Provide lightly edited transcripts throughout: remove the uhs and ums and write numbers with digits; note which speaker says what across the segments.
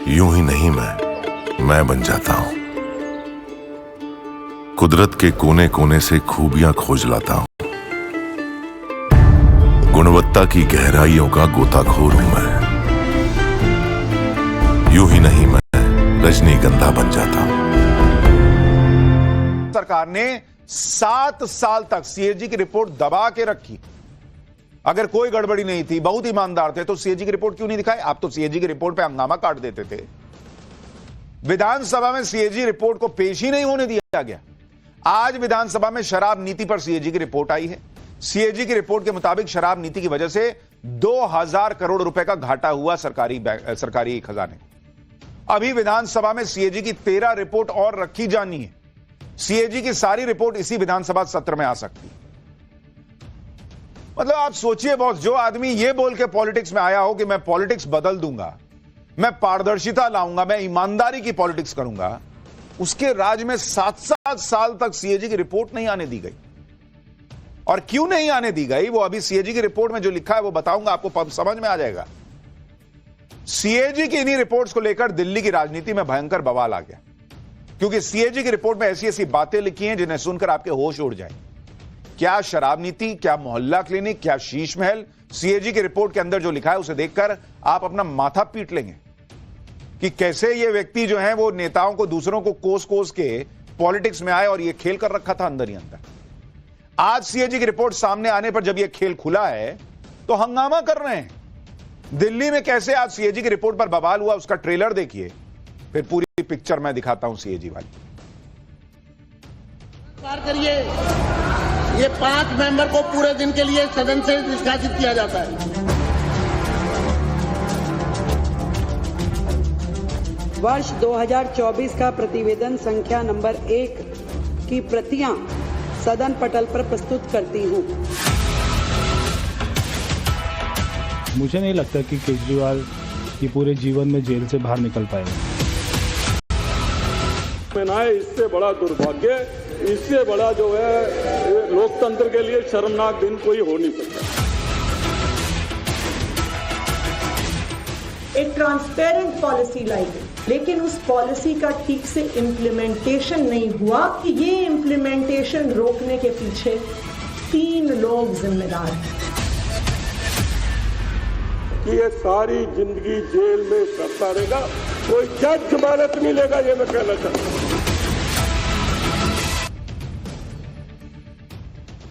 Speaker 1: यूं ही नहीं मैं बन जाता हूं। कुदरत के कोने कोने से खूबियां खोज लाता हूं। गुणवत्ता की गहराइयों का गोताखोर हूं मैं। यूं ही नहीं मैं रजनीगंधा बन जाता हूं।
Speaker 2: सरकार ने 7 साल तक सीएजी की रिपोर्ट दबा के रखी। अगर कोई गड़बड़ी नहीं थी, बहुत ईमानदार थे, तो सीएजी की रिपोर्ट क्यों नहीं दिखाई? आप तो सीएजी की रिपोर्ट पे हंगामा काट देते थे। विधानसभा में सीएजी रिपोर्ट को पेश ही नहीं होने दिया गया। आज विधानसभा में शराब नीति पर सीएजी की रिपोर्ट आई है। सीएजी की रिपोर्ट के मुताबिक शराब नीति की वजह से 2000 करोड़ रुपए का घाटा हुआ सरकारी खजाने। अभी विधानसभा में सीएजी की 13 रिपोर्ट और रखी जानी है। सीएजी की सारी रिपोर्ट इसी विधानसभा सत्र में आ सकती है। मतलब आप सोचिए बॉस, जो आदमी ये बोल के पॉलिटिक्स में आया हो कि मैं पॉलिटिक्स बदल दूंगा, मैं पारदर्शिता लाऊंगा, मैं ईमानदारी की पॉलिटिक्स करूंगा, उसके राज में 7 साल तक सीएजी की रिपोर्ट नहीं आने दी गई। और क्यों नहीं आने दी गई, वो अभी सीएजी की रिपोर्ट में जो लिखा है वो बताऊंगा, आपको समझ में आ जाएगा। सीएजी की इन्हीं रिपोर्ट्स को लेकर दिल्ली की राजनीति में भयंकर बवाल आ गया, क्योंकि सीएजी की रिपोर्ट में ऐसी ऐसी बातें लिखी हैं जिन्हें सुनकर आपके होश उड़ जाएं। क्या शराब नीति, क्या मोहल्ला क्लिनिक, क्या शीश महल, सीएजी की रिपोर्ट के अंदर जो लिखा है उसे देखकर आप अपना माथा पीट लेंगे कि कैसे ये व्यक्ति जो है वो नेताओं को, दूसरों को कोस कोस के पॉलिटिक्स में आए और ये खेल कर रखा था अंदर ही अंदर। आज सीएजी की रिपोर्ट सामने आने पर जब ये खेल खुला है तो हंगामा कर रहे हैं। दिल्ली में कैसे आज सीएजी की रिपोर्ट पर बवाल हुआ, उसका ट्रेलर देखिए, फिर पूरी पिक्चर मैं दिखाता हूं सीएजी वाली।
Speaker 3: करिए, ये 5 मेंबर को पूरे दिन के लिए सदन से निष्कासित किया जाता है।
Speaker 4: वर्ष 2024 का प्रतिवेदन संख्या नंबर 1 की प्रतियां सदन पटल पर प्रस्तुत करती हूं।
Speaker 5: मुझे नहीं लगता कि केजरीवाल ये पूरे जीवन में जेल से बाहर निकल पाएगा।
Speaker 6: इससे बड़ा दुर्भाग्य, इससे बड़ा जो है लोकतंत्र के लिए शर्मनाक दिन कोई हो नहीं सकता।
Speaker 7: एक ट्रांसपेरेंट पॉलिसी लाई गई, लेकिन उस पॉलिसी का ठीक से इम्प्लीमेंटेशन नहीं हुआ कि ये इम्प्लीमेंटेशन रोकने के पीछे 3 लोग जिम्मेदार हैं।
Speaker 6: कि ये सारी जिंदगी जेल में करता रहेगा, कोई जज जमानत नहीं लेगा, ये मैं कहना चाहता हूं।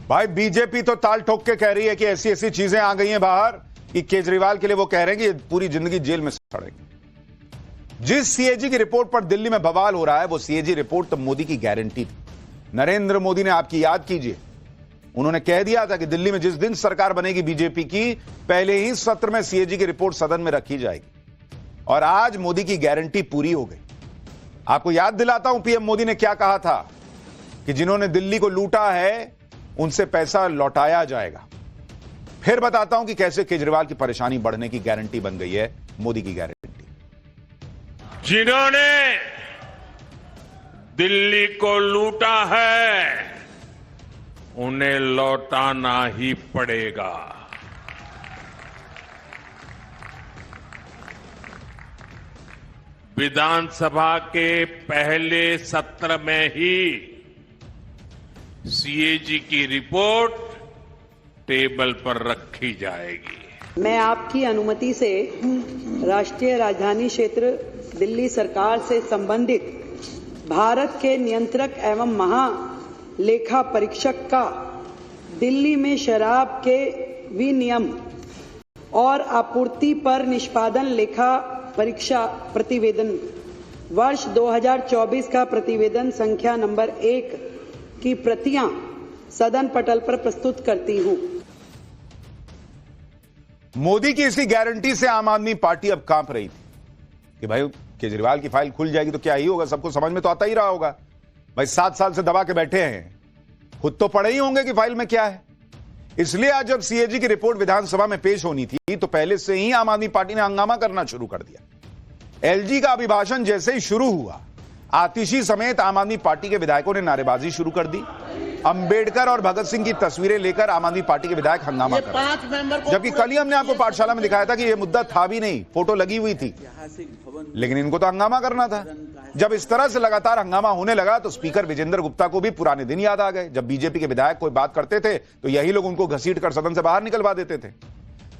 Speaker 2: भाई बीजेपी तो ताल ठोक के कह रही है कि ऐसी ऐसी चीजें आ गई हैं बाहर कि केजरीवाल के लिए वो कह रहे हैं कि पूरी जिंदगी जेल में सड़ेंगे। जिस सीएजी की रिपोर्ट पर दिल्ली में बवाल हो रहा है वो सीएजी रिपोर्ट तो मोदी की गारंटी थी। नरेंद्र मोदी ने, आपकी याद कीजिए, उन्होंने कह दिया था कि दिल्ली में जिस दिन सरकार बनेगी बीजेपी की, पहले ही सत्र में सीएजी की रिपोर्ट सदन में रखी जाएगी। और आज मोदी की गारंटी पूरी हो गई। आपको याद दिलाता हूं पीएम मोदी ने क्या कहा था कि जिन्होंने दिल्ली को लूटा है उनसे पैसा लौटाया जाएगा। फिर बताता हूं कि कैसे केजरीवाल की परेशानी बढ़ने की गारंटी बन गई है मोदी की गारंटी।
Speaker 8: जिन्होंने दिल्ली को लूटा है उन्हें लौटाना ही पड़ेगा। विधानसभा के पहले सत्र में ही सीएजी की रिपोर्ट टेबल पर रखी जाएगी।
Speaker 4: मैं आपकी अनुमति से राष्ट्रीय राजधानी क्षेत्र दिल्ली सरकार से संबंधित भारत के नियंत्रक एवं महालेखा परीक्षक का दिल्ली में शराब के विनियम और आपूर्ति पर निष्पादन लेखा परीक्षा प्रतिवेदन वर्ष 2024 का प्रतिवेदन संख्या नंबर 1 की प्रतियां सदन पटल पर प्रस्तुत करती हूं।
Speaker 2: मोदी की इसी गारंटी से आम आदमी पार्टी अब कांप रही थी कि भाई केजरीवाल की फाइल खुल जाएगी तो क्या ही होगा, सबको समझ में तो आता ही रहा होगा। भाई 7 साल से दबा के बैठे हैं, खुद तो पढ़े ही होंगे कि फाइल में क्या है। इसलिए आज जब सीएजी की रिपोर्ट विधानसभा में पेश होनी थी तो पहले से ही आम आदमी पार्टी ने हंगामा करना शुरू कर दिया। एलजी का अभिभाषण जैसे ही शुरू हुआ, आतिशी समेत आम आदमी पार्टी के विधायकों ने नारेबाजी शुरू कर दी। अंबेडकर और भगत सिंह की तस्वीरें लेकर आम आदमी पार्टी के विधायक हंगामा
Speaker 3: ये
Speaker 2: कर रहे हैं।
Speaker 3: 5 मेंबर को
Speaker 2: जबकि कल ही हमने आपको पाठशाला में दिखाया था कि यह मुद्दा था भी नहीं, फोटो लगी हुई थी, लेकिन इनको तो हंगामा करना था। जब इस तरह से लगातार हंगामा होने लगा तो स्पीकर विजेंद्र गुप्ता को भी पुराने दिन याद आ गए, जब बीजेपी के विधायक कोई बात करते थे तो यही लोग उनको घसीट कर सदन से बाहर निकलवा देते थे।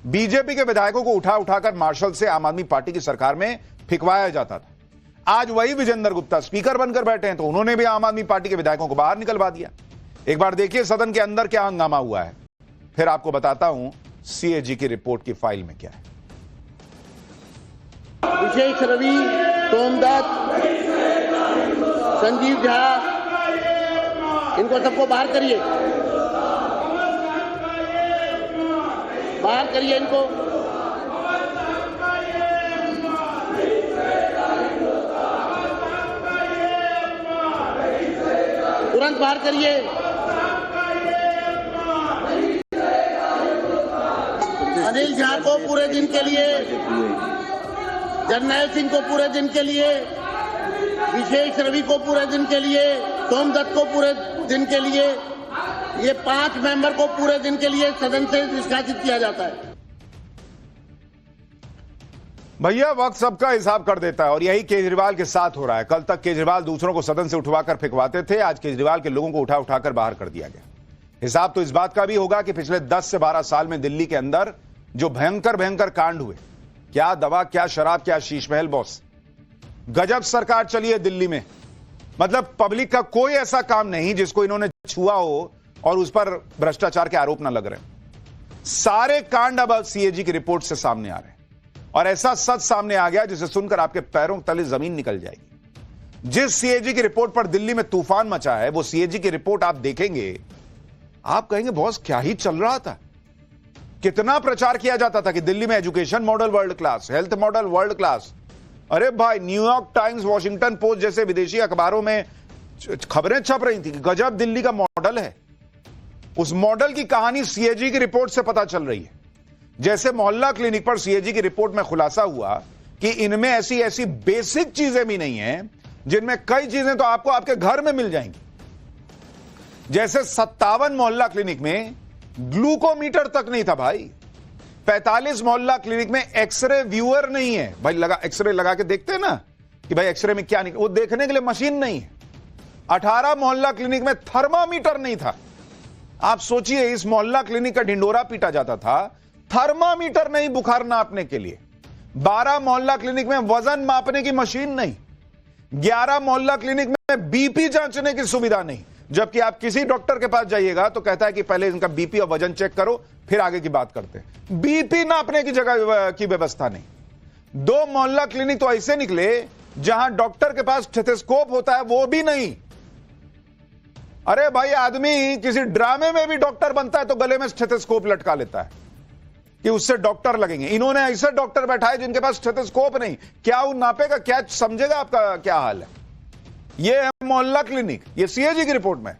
Speaker 2: बीजेपी के विधायकों को उठा उठाकर मार्शल से आम आदमी पार्टी की सरकार में फिकवाया जाता था। आज वही विजेंद्र गुप्ता स्पीकर बनकर बैठे हैं तो उन्होंने भी आम आदमी पार्टी के विधायकों को बाहर निकलवा दिया। एक बार देखिए सदन के अंदर क्या हंगामा हुआ है, फिर आपको बताता हूं सीएजी की रिपोर्ट की फाइल में क्या है।
Speaker 3: विशेष रवि, सोमदत्त, संजीव झा, इनको सबको बाहर करिए, बाहर करिए इनको। तुरंत बाहर करिए। अनिल झा को पूरे दिन के लिए, जरनैल सिंह को पूरे दिन के लिए, विशेष रवि को पूरे दिन के लिए, सोमदत्त को पूरे दिन के लिए, ये 5 मेंबर को पूरे दिन के लिए सदन से निष्कासित किया जाता है।
Speaker 2: भैया वक्त सबका हिसाब कर देता है और यही केजरीवाल के साथ हो रहा है। कल तक केजरीवाल दूसरों को सदन से उठवाकर फेंकवाते थे, आज केजरीवाल के लोगों को उठा उठाकर बाहर कर दिया गया। हिसाब तो इस बात का भी होगा कि पिछले 10 से 12 साल में दिल्ली के अंदर जो भयंकर भयंकर कांड हुए, क्या दवा, क्या शराब, क्या शीश महल बॉस, गजब सरकार चली है दिल्ली में। मतलब पब्लिक का कोई ऐसा काम नहीं जिसको इन्होंने छुआ हो और उस पर भ्रष्टाचार के आरोप न लग रहे। सारे कांड अब सीएजी की रिपोर्ट से सामने आ रहे हैं और ऐसा सच सामने आ गया जिसे सुनकर आपके पैरों तले जमीन निकल जाएगी। जिस सीएजी की रिपोर्ट पर दिल्ली में तूफान मचा है, वो सीएजी की रिपोर्ट आप देखेंगे, आप कहेंगे बॉस क्या ही चल रहा था। कितना प्रचार किया जाता था कि दिल्ली में education model world class, health model world class. अरे भाई, न्यूयॉर्क टाइम्स, वॉशिंगटन पोस्ट जैसे विदेशी अखबारों में खबरें छप रही थी कि गजब दिल्ली का मॉडल है। उस मॉडल की कहानी सीएजी की रिपोर्ट से पता चल रही है। जैसे मोहल्ला क्लिनिक पर सीएजी की रिपोर्ट में खुलासा हुआ कि इनमें ऐसी ऐसी बेसिक चीजें भी नहीं हैं जिनमें कई चीजें तो आपको आपके घर में मिल जाएंगी। जैसे 57 मोहल्ला क्लिनिक में ग्लूकोमीटर तक नहीं था भाई। 45 मोहल्ला क्लिनिक में एक्सरे व्यूअर नहीं है भाई। लगा एक्सरे लगा के देखते हैं ना कि भाई एक्सरे में क्या निकल, वो देखने के लिए मशीन नहीं है। 18 मोहल्ला क्लिनिक में थर्मामीटर नहीं था। आप सोचिए, इस मोहल्ला क्लिनिक का ढिंडोरा पीटा जाता था, थर्मामीटर नहीं बुखार नापने के लिए। 12 मोहल्ला क्लिनिक में वजन मापने की मशीन नहीं। 11 मोहल्ला क्लिनिक में बीपी जांचने की सुविधा नहीं। जबकि आप किसी डॉक्टर के पास जाइएगा तो कहता है कि पहले इनका बीपी और वजन चेक करो, फिर आगे की बात करते हैं। बीपी नापने की जगह की व्यवस्था नहीं। 2 मोहल्ला क्लिनिक तो ऐसे निकले जहां डॉक्टर के पास स्टेथोस्कोप होता है, वो भी नहीं। अरे भाई, आदमी किसी ड्रामे में भी डॉक्टर बनता है तो गले में स्टेथोस्कोप लटका लेता है कि उससे डॉक्टर लगेंगे। इन्होंने ऐसे डॉक्टर बैठाए जिनके पास स्टेथोस्कोप नहीं। क्या वो नापेगा, क्या समझेगा आपका क्या हाल है। ये है मोहल्ला क्लिनिक, ये सीएजी की रिपोर्ट में।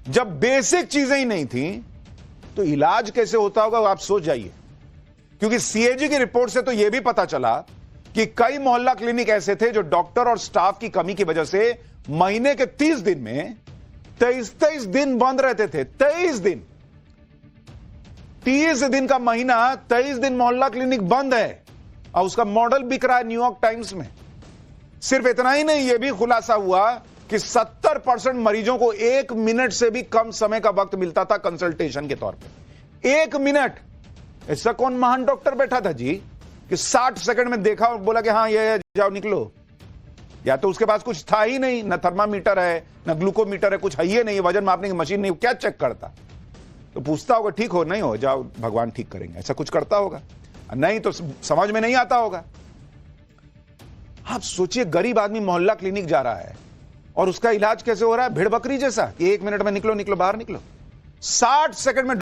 Speaker 2: जब बेसिक चीजें ही नहीं थी तो इलाज कैसे होता होगा आप सोच जाइए। क्योंकि सीएजी की रिपोर्ट से तो यह भी पता चला कि कई मोहल्ला क्लिनिक ऐसे थे जो डॉक्टर और स्टाफ की कमी की वजह से महीने के 30 दिन में 23 दिन बंद रहते थे। 23 दिन, 30 दिन का महीना, 23 दिन मोहल्ला क्लिनिक बंद है और उसका मॉडल बिक रहा है न्यूयॉर्क टाइम्स में। सिर्फ इतना ही नहीं, यह भी खुलासा हुआ कि 70% मरीजों को 1 मिनट से भी कम समय का वक्त मिलता था कंसल्टेशन के तौर पे। 1 मिनट। ऐसा कौन महान डॉक्टर बैठा था जी कि 60 सेकंड में देखा और बोला कि हाँ ये जाओ निकलो। या तो उसके पास कुछ था ही नहीं, ना थर्मामीटर है, ना ग्लूकोमीटर है, कुछ है ही नहीं, वजन मापने की मशीन नहीं, क्या चेक करता। तो पूछता होगा ठीक हो, नहीं हो, जाओ भगवान ठीक करेंगे, ऐसा कुछ करता होगा। नहीं तो समझ में नहीं आता होगा। आप सोचिए, गरीब आदमी मोहल्ला क्लिनिक जा रहा है और उसका इलाज कैसे हो रहा है, भेड़ बकरी जैसा कि 1 मिनट में निकलो निकलो बाहर निकलो। 60 सेकंड में